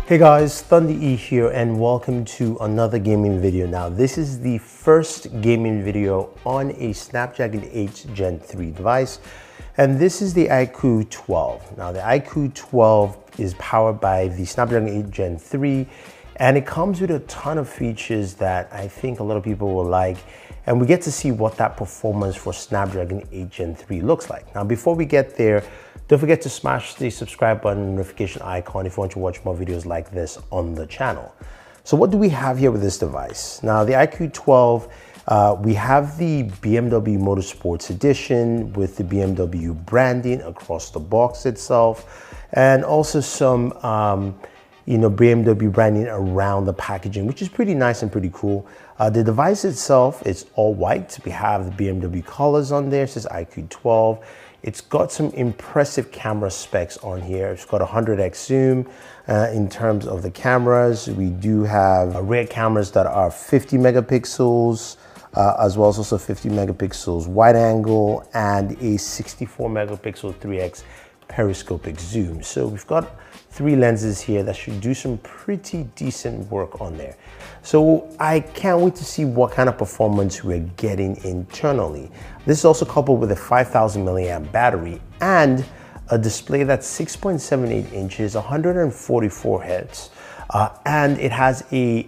Hey guys, Thunder E here and welcome to another gaming video. Now this is the first gaming video on a Snapdragon 8 Gen 3 device, and this is the iQOO 12. Now the iQOO 12 is powered by the Snapdragon 8 Gen 3, and it comes with a ton of features that I think a lot of people will like, and we get to see what that performance for Snapdragon 8 Gen 3 looks like. Now before we get there, don't forget to smash the subscribe button, notification icon if you want to watch more videos like this on the channel. So what do we have here with this device? Now the iQOO 12, we have the BMW Motorsports Edition with the BMW branding across the box itself, and also some BMW branding around the packaging, which is pretty nice and pretty cool. The device itself is all white. We have the BMW colors on there. It says iQOO 12. It's got some impressive camera specs on here. It's got 100x zoom in terms of the cameras. We do have rear cameras that are 50 megapixels, as well as also 50 megapixels wide angle and a 64 megapixel 3x periscopic zoom. So we've got 3 lenses here that should do some pretty decent work on there. So I can't wait to see what kind of performance we're getting internally. This is also coupled with a 5,000 milliamp battery and a display that's 6.78 inches, 144 hertz, and it has a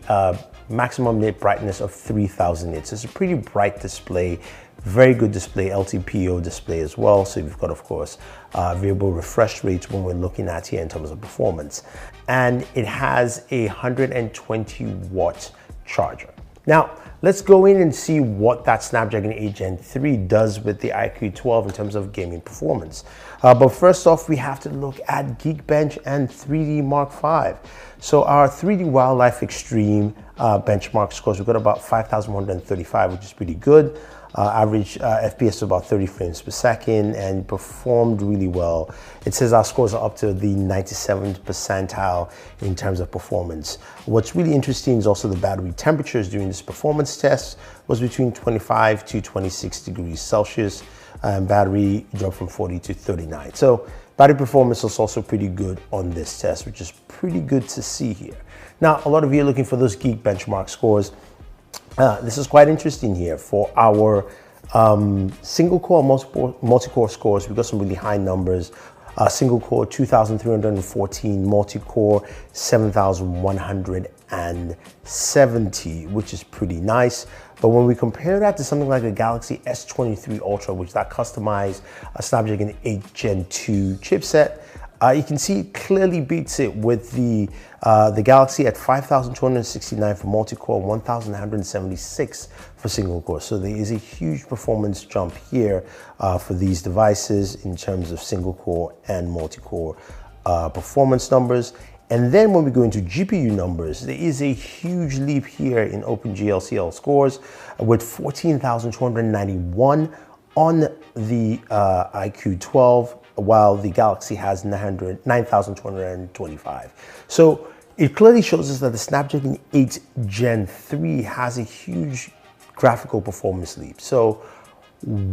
maximum nit brightness of 3000 nits. It's a pretty bright display, very good display, LTPO display as well. So we've got, of course, variable refresh rates when we're looking at here in terms of performance. And it has a 120 watt charger. Now, let's go in and see what that Snapdragon 8 Gen 3 does with the iQOO 12 in terms of gaming performance. But first off, we have to look at Geekbench and 3D Mark V. So our 3D Wildlife Extreme benchmark scores, we've got about 5,135, which is pretty good. Average FPS of about 30 frames per second, and performed really well. It says our scores are up to the 97th percentile in terms of performance. What's really interesting is also the battery temperatures during this performance test was between 25 to 26 degrees Celsius, and battery dropped from 40 to 39. So battery performance was also pretty good on this test, which is pretty good to see here. Now, a lot of you are looking for those Geek benchmark scores. This is quite interesting here. For our single core, multi-core scores, we've got some really high numbers. Single core 2,314, multi-core 7,170, which is pretty nice. But when we compare that to something like the Galaxy S23 Ultra, which that customized Snapdragon 8 Gen 2 chipset, you can see it clearly beats it with the Galaxy at 5,269 for multi-core, 1,176 for single core. So there is a huge performance jump here for these devices in terms of single core and multi-core performance numbers. And then when we go into GPU numbers, there is a huge leap here in OpenGL scores with 14,291 on the iQOO 12, while the Galaxy has 9,225. So it clearly shows us that the Snapdragon 8 Gen 3 has a huge graphical performance leap. So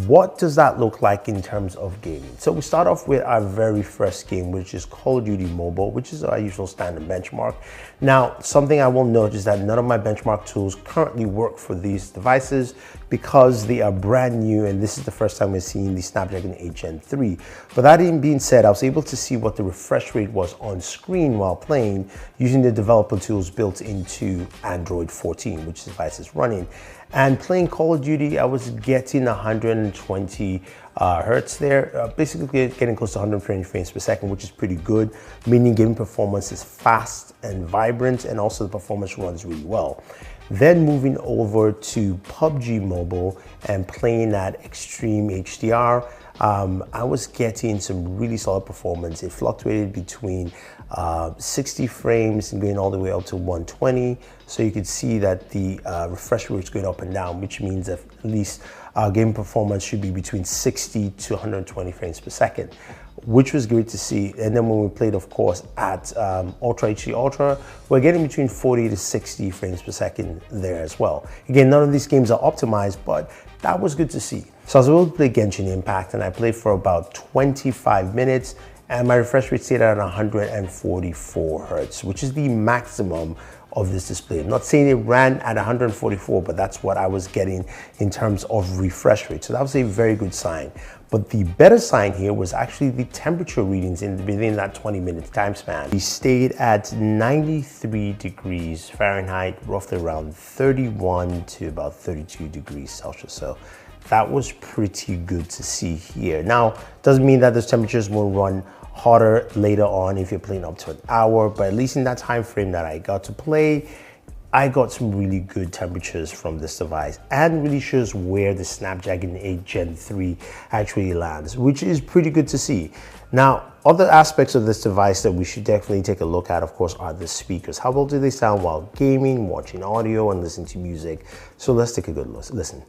what does that look like in terms of gaming? So we start off with our very first game, which is Call of Duty Mobile, which is our usual standard benchmark. Now, something I will note is that none of my benchmark tools currently work for these devices because they are brand new, and this is the first time we're seeing the Snapdragon 8 Gen 3. But that being said, I was able to see what the refresh rate was on screen while playing using the developer tools built into Android 14, which the device is running. And playing Call of Duty, I was getting 120 hertz there, basically getting close to 120 frames per second, which is pretty good, meaning gaming performance is fast and vibrant, and also the performance runs really well. Then moving over to PUBG Mobile and playing at Extreme HDR, I was getting some really solid performance. It fluctuated between 60 frames and going all the way up to 120. So you could see that the refresh rate is going up and down, which means that at least game performance should be between 60 to 120 frames per second, which was great to see. And then when we played, of course, at Ultra HD Ultra, we're getting between 40 to 60 frames per second there as well. Again, none of these games are optimized, but that was good to see. So I was able to play Genshin Impact, and I played for about 25 minutes, and my refresh rate stayed at 144 hertz, which is the maximum of this display. I'm not saying it ran at 144, but that's what I was getting in terms of refresh rate. So that was a very good sign. But the better sign here was actually the temperature readings within that 20-minute time span. We stayed at 93 degrees Fahrenheit, roughly around 31 to about 32 degrees Celsius. So that was pretty good to see here. Now, doesn't mean that those temperatures will run hotter later on if you're playing up to an hour, but at least in that time frame that I got to play, I got some really good temperatures from this device, and really shows where the Snapdragon 8 Gen 3 actually lands, which is pretty good to see. Now, other aspects of this device that we should definitely take a look at, of course, are the speakers. How well do they sound while gaming, watching audio, and listening to music? So let's take a good listen.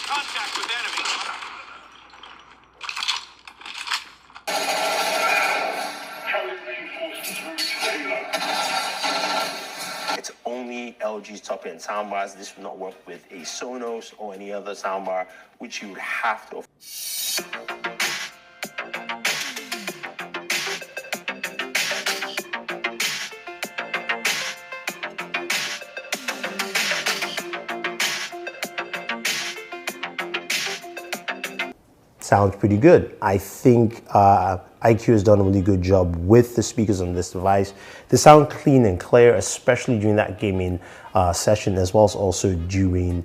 Contact with enemy. It's only LG's top-end soundbars. This will not work with a Sonos or any other soundbar, which you would have to. Sounds pretty good. I think iQOO has done a really good job with the speakers on this device. They sound clean and clear, especially during that gaming session, as well as also during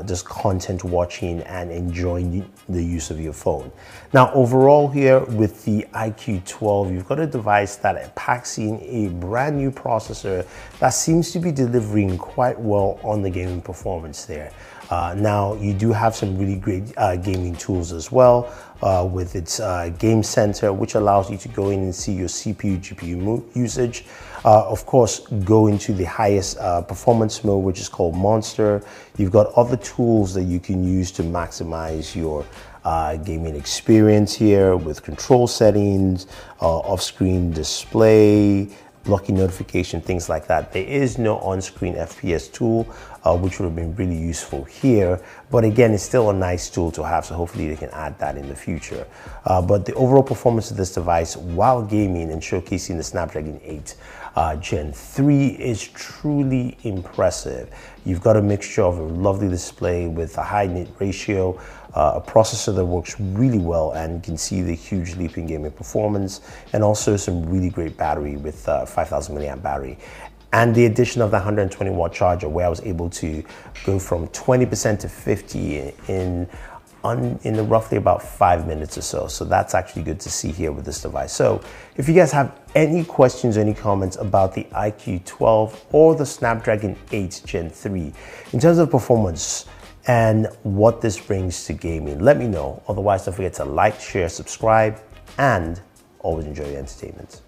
just content watching and enjoying the use of your phone. Now, overall here with the iQOO 12, you've got a device that packs in a brand new processor that seems to be delivering quite well on the gaming performance there. Now, you do have some really great gaming tools as well with its Game Center, which allows you to go in and see your CPU, GPU usage. Of course, go into the highest performance mode, which is called Monster. You've got other tools that you can use to maximize your gaming experience here with control settings, off-screen display, blocking notification, things like that. There is no on-screen FPS tool, which would have been really useful here. But again, it's still a nice tool to have, so hopefully they can add that in the future. But the overall performance of this device while gaming and showcasing the Snapdragon 8 Gen 3 is truly impressive. You've got a mixture of a lovely display with a high nit ratio, a processor that works really well, and you can see the huge leap in gaming performance, and also some really great battery with 5,000 milliamp battery. And the addition of the 120 watt charger, where I was able to go from 20% to 50 in roughly about 5 minutes or so. So that's actually good to see here with this device. So if you guys have any questions or any comments about the iQOO 12 or the Snapdragon 8 Gen 3 in terms of performance and what this brings to gaming, let me know. Otherwise, don't forget to like, share, subscribe, and always enjoy your entertainment.